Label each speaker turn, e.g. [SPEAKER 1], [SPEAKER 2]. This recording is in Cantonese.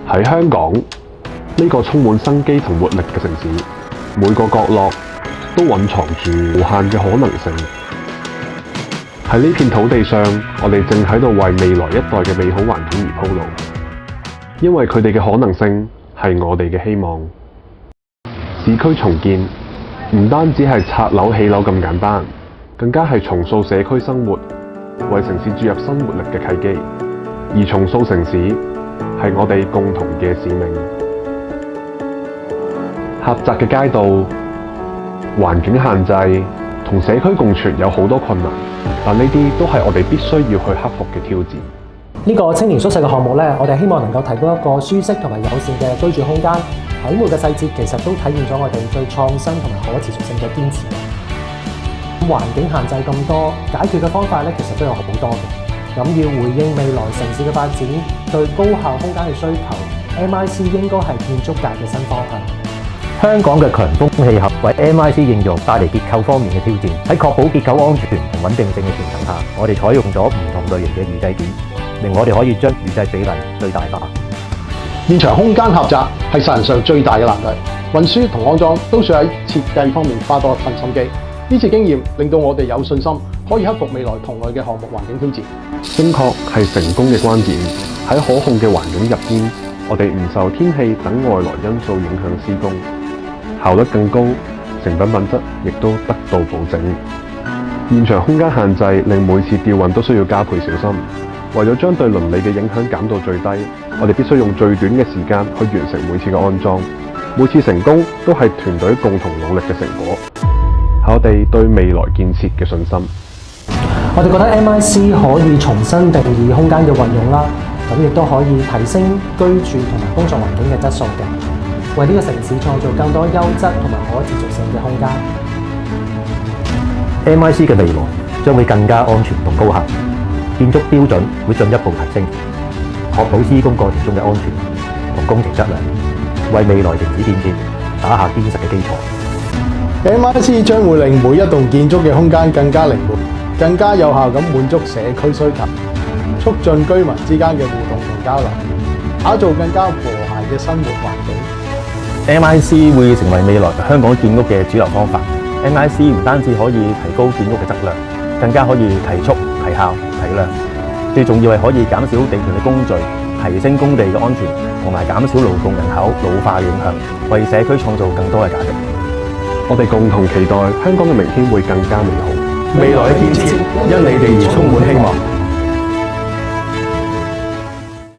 [SPEAKER 1] 喺香港呢個充滿生機同活力嘅城市，每個角落都蘊藏住無限嘅可能性。喺呢片土地上，我哋正喺度為未來一代嘅美好環境而鋪路，因為佢哋嘅可能性係我哋嘅希望。市區重建唔單止係拆樓起樓咁簡單，更加係重塑社區生活，為城市注入新活力嘅契機。而重塑城市係我哋共同嘅使命。狹窄嘅街道、環境限制同社區共存有好多困難，但呢啲都係我哋必須要去克服嘅挑戰。
[SPEAKER 2] 呢個青年宿舍嘅項目呢，我哋希望能夠提供一個舒適同埋友善嘅居住空間。喺每個細節其實都體現咗我哋對創新同埋可持續性嘅堅持。環境限制咁多，解決嘅方法呢，其實都有好多嘅。咁要回應未來城市嘅發展，對高效空間嘅需求 ，MIC 應該係建築界嘅新方向。
[SPEAKER 3] 香港嘅強風氣候為 MIC 應用帶嚟結構方面嘅挑戰。喺確保結構安全同穩定性嘅前提下，我哋採用咗唔同類型嘅預製件，令我哋可以將預製比例最大化。
[SPEAKER 4] 現場空間狹窄係實人上最大嘅難題，運輸同安裝都需要喺設計方面花多一份心機。呢次經驗令到我哋有信心可以克服未來同類嘅項目環境挑戰。
[SPEAKER 1] 精確係成功嘅關鍵。喺可控嘅環境入邊，我哋唔受天氣等外來因素影響施工，效率更高，成品品質亦都得到保證。現場空間限制令每次吊運都需要加倍小心。為咗將對鄰里嘅影響減到最低，我哋必須用最短嘅時間去完成每次嘅安裝。每次成功都係團隊共同努力嘅成果，係我哋對未來建設嘅信心。
[SPEAKER 2] 我哋覺得 MIC 可以重新定義空間嘅運用啦，咁亦都可以提升居住同埋工作環境嘅質素嘅，為呢個城市創造更多優質同埋可持續性嘅空間。
[SPEAKER 3] MIC 嘅未來將會更加安全同高效，建築標準會進一步提升，確保施工過程中嘅安全同工程質量，為未來城市建設打下堅實嘅基礎。
[SPEAKER 4] MIC 將會令每一棟建築嘅空間更加靈活，更加有效咁滿足社區需求，促進居民之間嘅互動同交流，打造更加和諧嘅生活環境。
[SPEAKER 3] MIC 會成為未來香港建屋嘅主流方法。MIC 唔單止可以提高建屋嘅質量，更加可以提速、提效、提量。最重要係可以減少地盤嘅工序，提升工地嘅安全，同埋減少勞動人口老化嘅影響，為社區創造更多嘅價值。
[SPEAKER 1] 我哋共同期待香港嘅明天會更加美好。
[SPEAKER 4] 未來嘅建設因你哋而充滿希望。